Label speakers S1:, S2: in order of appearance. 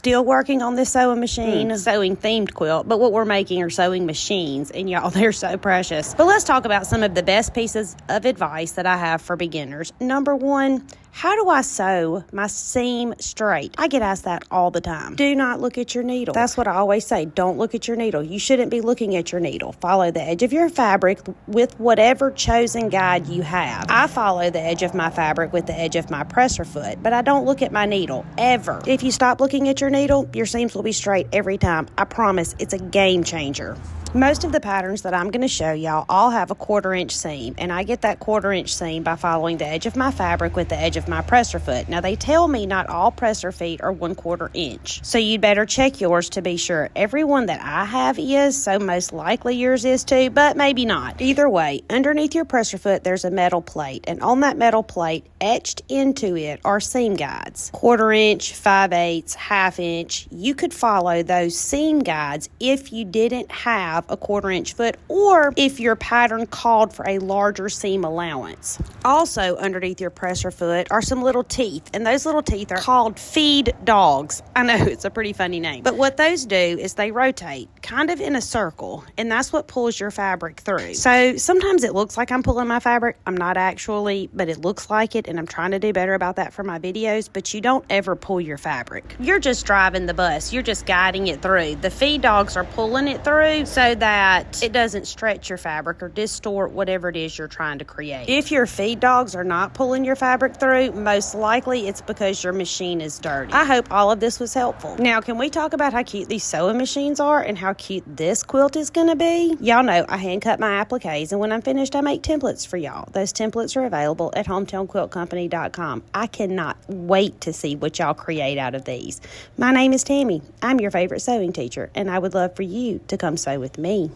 S1: still working on this sewing machine, sewing themed quilt, but what we're making are sewing machines, and y'all, they're so precious. But let's talk about some of the best pieces of advice that I have for beginners. Number one, how do I sew my seam straight? I get asked that all the time. Do not look at your needle. That's what I always say. Don't look at your needle. You shouldn't be looking at your needle. Follow the edge of your fabric with whatever chosen guide you have. I follow the edge of my fabric with the edge of my presser foot, but I don't look at my needle, ever. If you stop looking at your needle, your seams will be straight every time. I promise, it's a game changer. Most of the patterns that I'm going to show y'all all have a 1/4 inch seam, and I get that 1/4 inch seam by following the edge of my fabric with the edge of my presser foot. Now, they tell me not all presser feet are 1/4 inch, so you'd better check yours to be sure. Every one that I have is, so most likely yours is too, but maybe not. Either way, underneath your presser foot, there's a metal plate, and on that metal plate, etched into it are seam guides. 1/4 inch, 5/8, 1/2 inch. You could follow those seam guides if you didn't have a 1/4 inch foot, or if your pattern called for a larger seam allowance. Also, underneath your presser foot are some little teeth, and those little teeth are called feed dogs. I know, it's a pretty funny name, but what those do is they rotate kind of in a circle, and that's what pulls your fabric through. So sometimes it looks like I'm pulling my fabric. I'm not actually, but it looks like it, and I'm trying to do better about that for my videos. But you don't ever pull your fabric. You're just driving the bus. You're just guiding it through. The feed dogs are pulling it through so that it doesn't stretch your fabric or distort whatever it is you're trying to create. If your feed dogs are not pulling your fabric through, most likely it's because your machine is dirty. I hope all of this was helpful. Now, can we talk about how cute these sewing machines are and how cute this quilt is going to be? Y'all know I hand cut my appliques, and when I'm finished, I make templates for y'all. Those templates are available at hometownquiltcompany.com. I cannot wait to see what y'all create out of these. My name is Tammy. I'm your favorite sewing teacher, and I would love for you to come sew with me.